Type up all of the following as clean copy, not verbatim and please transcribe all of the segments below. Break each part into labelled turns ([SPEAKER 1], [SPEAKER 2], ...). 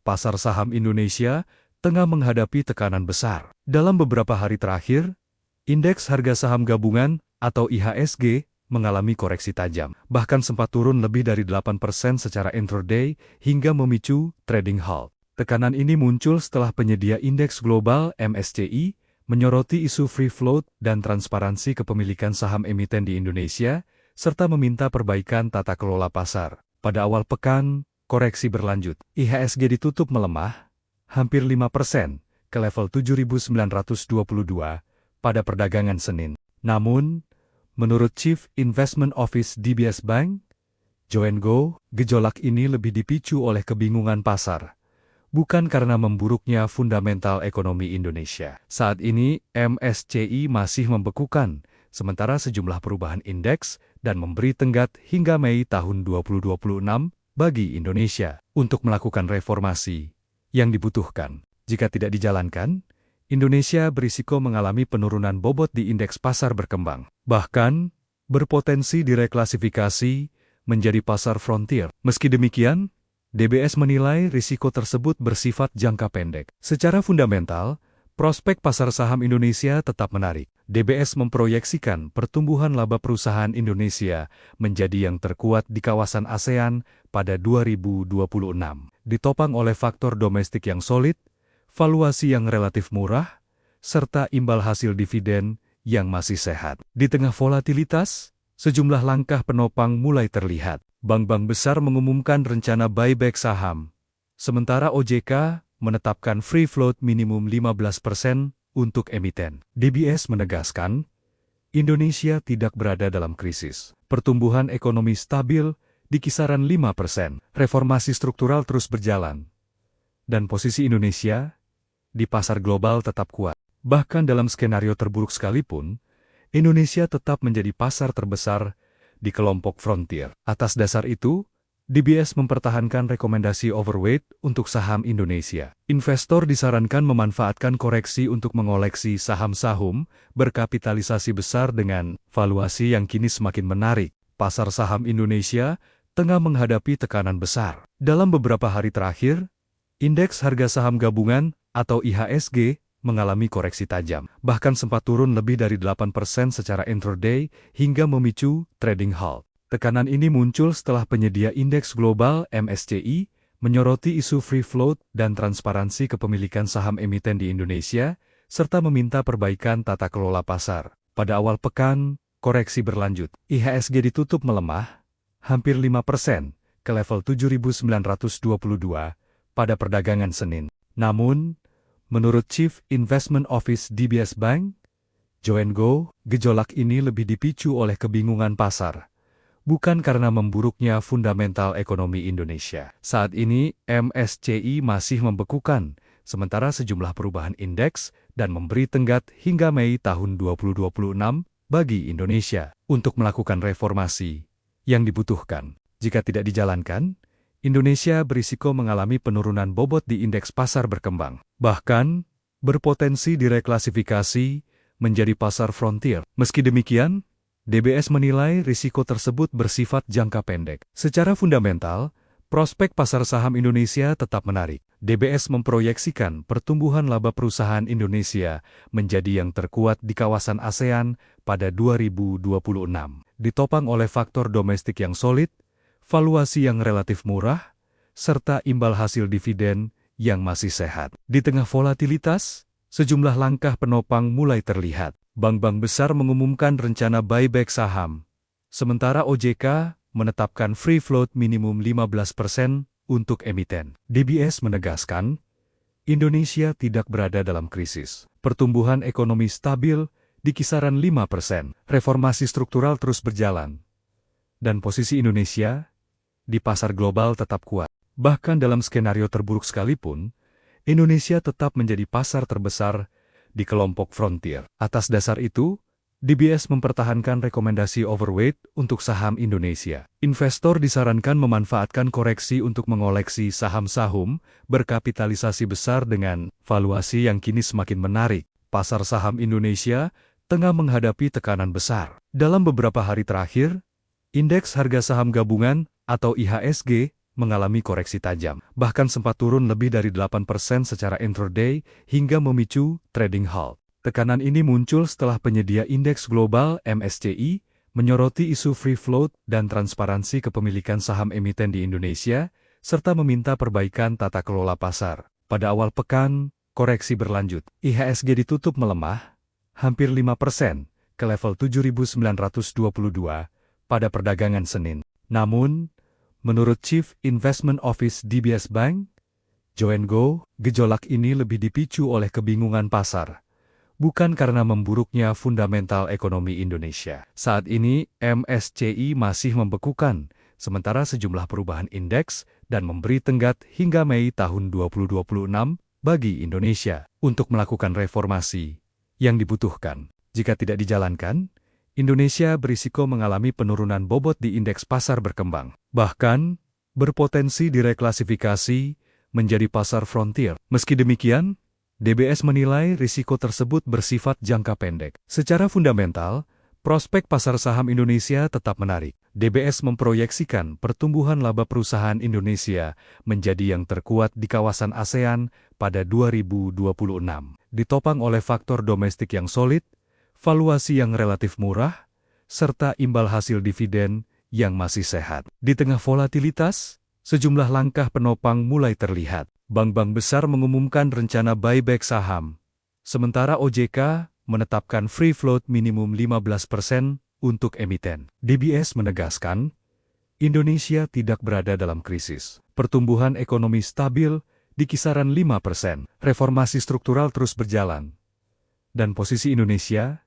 [SPEAKER 1] pasar saham Indonesia tengah menghadapi tekanan besar. Dalam beberapa hari terakhir, indeks harga saham gabungan atau IHSG mengalami koreksi tajam. Bahkan sempat turun lebih dari 8% secara intraday hingga memicu trading halt. Tekanan ini muncul setelah penyedia indeks global MSCI menyoroti isu free float dan transparansi kepemilikan saham emiten di Indonesia, serta meminta perbaikan tata kelola pasar. Pada awal pekan, koreksi berlanjut. IHSG ditutup melemah, hampir 5%, ke level 7.922 pada perdagangan Senin. Namun, menurut Chief Investment Office DBS Bank, Joen Goh, gejolak ini lebih dipicu oleh kebingungan pasar, bukan karena memburuknya fundamental ekonomi Indonesia. Saat ini, MSCI masih membekukan, sementara sejumlah perubahan indeks dan memberi tenggat hingga Mei tahun 2026 bagi Indonesia untuk melakukan reformasi yang dibutuhkan. Jika tidak dijalankan, Indonesia berisiko mengalami penurunan bobot di indeks pasar berkembang, bahkan berpotensi direklasifikasi menjadi pasar frontier. Meski demikian, DBS menilai risiko tersebut bersifat jangka pendek. Secara fundamental, prospek pasar saham Indonesia tetap menarik. DBS memproyeksikan pertumbuhan laba perusahaan Indonesia menjadi yang terkuat di kawasan ASEAN pada 2026. Ditopang oleh faktor domestik yang solid, valuasi yang relatif murah, serta imbal hasil dividen yang masih sehat. Di tengah volatilitas, sejumlah langkah penopang mulai terlihat. Bank-bank besar mengumumkan rencana buyback saham, sementara OJK menetapkan free float minimum 15% untuk emiten. DBS menegaskan, Indonesia tidak berada dalam krisis. Pertumbuhan ekonomi stabil di kisaran 5%. Reformasi struktural terus berjalan, dan posisi Indonesia di pasar global tetap kuat. Bahkan dalam skenario terburuk sekalipun, Indonesia tetap menjadi pasar terbesar di kelompok frontier. Atas dasar itu, DBS mempertahankan rekomendasi overweight untuk saham Indonesia. Investor disarankan memanfaatkan koreksi untuk mengoleksi saham-saham berkapitalisasi besar dengan valuasi yang kini semakin menarik. Pasar saham Indonesia tengah menghadapi tekanan besar. Dalam beberapa hari terakhir, indeks harga saham gabungan atau IHSG mengalami koreksi tajam, bahkan sempat turun lebih dari 8% secara intraday hingga memicu trading halt. Tekanan ini muncul setelah penyedia indeks global MSCI menyoroti isu free float dan transparansi kepemilikan saham emiten di Indonesia, serta meminta perbaikan tata kelola pasar. Pada awal pekan, koreksi berlanjut. IHSG ditutup melemah, hampir 5%, ke level 7.922 pada perdagangan Senin. Namun, menurut Chief Investment Office DBS Bank, Joen Goh, gejolak ini lebih dipicu oleh kebingungan pasar, bukan karena memburuknya fundamental ekonomi Indonesia. Saat ini, MSCI masih membekukan, sementara sejumlah perubahan indeks dan memberi tenggat hingga Mei tahun 2026 bagi Indonesia untuk melakukan reformasi yang dibutuhkan. Jika tidak dijalankan, Indonesia berisiko mengalami penurunan bobot di indeks pasar berkembang, bahkan berpotensi direklasifikasi menjadi pasar frontier. Meski demikian, DBS menilai risiko tersebut bersifat jangka pendek. Secara fundamental, prospek pasar saham Indonesia tetap menarik. DBS memproyeksikan pertumbuhan laba perusahaan Indonesia menjadi yang terkuat di kawasan ASEAN pada 2026. Ditopang oleh faktor domestik yang solid, valuasi yang relatif murah, serta imbal hasil dividen yang masih sehat. Di tengah volatilitas, sejumlah langkah penopang mulai terlihat. Bank-bank besar mengumumkan rencana buyback saham, sementara OJK menetapkan free float minimum 15% untuk emiten. DBS menegaskan, Indonesia tidak berada dalam krisis. Pertumbuhan ekonomi stabil di kisaran 5%. Reformasi struktural terus berjalan, dan posisi Indonesia di pasar global tetap kuat. Bahkan dalam skenario terburuk sekalipun, Indonesia tetap menjadi pasar terbesar di kelompok frontier. Atas dasar itu, DBS mempertahankan rekomendasi overweight untuk saham Indonesia. Investor disarankan memanfaatkan koreksi untuk mengoleksi saham-saham berkapitalisasi besar dengan valuasi yang kini semakin menarik. Pasar saham Indonesia tengah menghadapi tekanan besar. Dalam beberapa hari terakhir, indeks harga saham gabungan atau IHSG mengalami koreksi tajam, bahkan sempat turun lebih dari 8% secara intraday hingga memicu trading halt. Tekanan ini muncul setelah penyedia indeks global MSCI menyoroti isu free float dan transparansi kepemilikan saham emiten di Indonesia, serta meminta perbaikan tata kelola pasar. Pada awal pekan, koreksi berlanjut. IHSG ditutup melemah, hampir 5%, ke level 7.922 pada perdagangan Senin. Namun, menurut Chief Investment Office DBS Bank, Joanne Goh, gejolak ini lebih dipicu oleh kebingungan pasar, bukan karena memburuknya fundamental ekonomi Indonesia. Saat ini, MSCI masih membekukan, sementara sejumlah perubahan indeks dan memberi tenggat hingga Mei tahun 2026 bagi Indonesia untuk melakukan reformasi yang dibutuhkan. Jika tidak dijalankan, Indonesia berisiko mengalami penurunan bobot di indeks pasar berkembang, bahkan berpotensi direklasifikasi menjadi pasar frontier. Meski demikian, DBS menilai risiko tersebut bersifat jangka pendek. Secara fundamental, prospek pasar saham Indonesia tetap menarik. DBS memproyeksikan pertumbuhan laba perusahaan Indonesia menjadi yang terkuat di kawasan ASEAN pada 2026, ditopang oleh faktor domestik yang solid, valuasi yang relatif murah, serta imbal hasil dividen yang masih sehat. Di tengah volatilitas, sejumlah langkah penopang mulai terlihat. Bank-bank besar mengumumkan rencana buyback saham, sementara OJK menetapkan free float minimum 15% untuk emiten. DBS menegaskan, Indonesia tidak berada dalam krisis. Pertumbuhan ekonomi stabil di kisaran 5%. Reformasi struktural terus berjalan, dan posisi Indonesia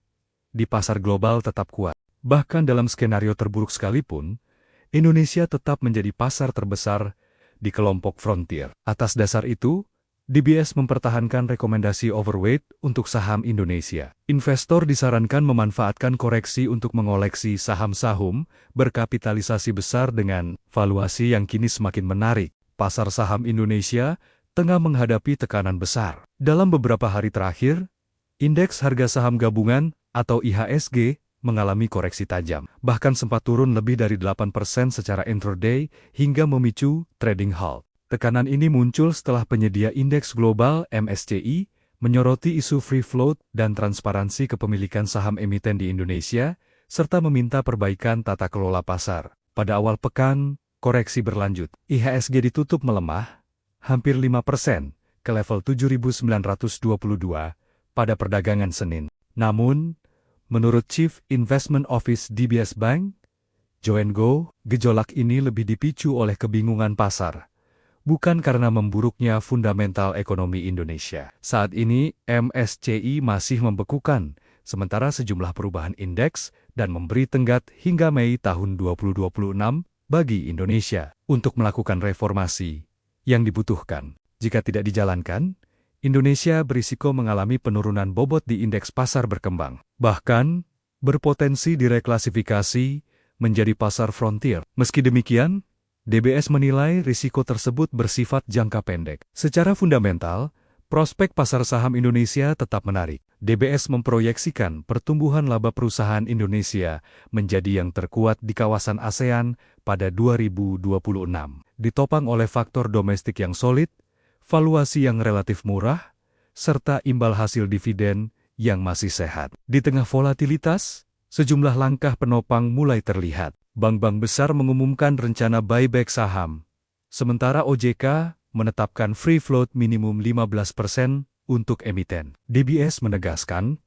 [SPEAKER 1] di pasar global tetap kuat. Bahkan dalam skenario terburuk sekalipun, Indonesia tetap menjadi pasar terbesar di kelompok frontier. Atas dasar itu, DBS mempertahankan rekomendasi overweight untuk saham Indonesia. Investor disarankan memanfaatkan koreksi untuk mengoleksi saham-saham berkapitalisasi besar dengan valuasi yang kini semakin menarik. Pasar saham Indonesia tengah menghadapi tekanan besar. Dalam beberapa hari terakhir, indeks harga saham gabungan atau IHSG mengalami koreksi tajam, bahkan sempat turun lebih dari 8% secara intraday hingga memicu trading halt. Tekanan ini muncul setelah penyedia indeks global MSCI menyoroti isu free float dan transparansi kepemilikan saham emiten di Indonesia, serta meminta perbaikan tata kelola pasar. Pada awal pekan, koreksi berlanjut. IHSG ditutup melemah, hampir 5%, ke level 7.922 pada perdagangan Senin. Namun, menurut Chief Investment Office DBS Bank, Joanne Goh, gejolak ini lebih dipicu oleh kebingungan pasar, bukan karena memburuknya fundamental ekonomi Indonesia. Saat ini, MSCI masih membekukan, sementara sejumlah perubahan indeks dan memberi tenggat hingga Mei tahun 2026 bagi Indonesia untuk melakukan reformasi yang dibutuhkan. Jika tidak dijalankan, Indonesia berisiko mengalami penurunan bobot di indeks pasar berkembang, bahkan berpotensi direklasifikasi menjadi pasar frontier. Meski demikian, DBS menilai risiko tersebut bersifat jangka pendek. Secara fundamental, prospek pasar saham Indonesia tetap menarik. DBS memproyeksikan pertumbuhan laba perusahaan Indonesia menjadi yang terkuat di kawasan ASEAN pada 2026, ditopang oleh faktor domestik yang solid, valuasi yang relatif murah, serta imbal hasil dividen yang masih sehat. Di tengah volatilitas, sejumlah langkah penopang mulai terlihat. Bank-bank besar mengumumkan rencana buyback saham, sementara OJK menetapkan free float minimum 15% untuk emiten. DBS menegaskan,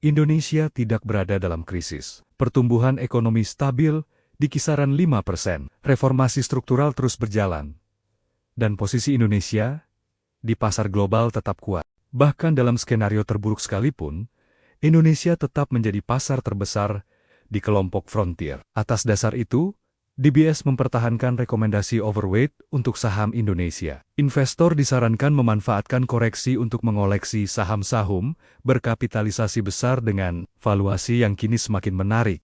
[SPEAKER 1] Indonesia tidak berada dalam krisis. Pertumbuhan ekonomi stabil di kisaran 5%. Reformasi struktural terus berjalan, dan posisi Indonesia di pasar global tetap kuat. Bahkan dalam skenario terburuk sekalipun, Indonesia tetap menjadi pasar terbesar di kelompok frontier. Atas dasar itu, DBS mempertahankan rekomendasi overweight untuk saham Indonesia. Investor disarankan memanfaatkan koreksi untuk mengoleksi saham-saham berkapitalisasi besar dengan valuasi yang kini semakin menarik.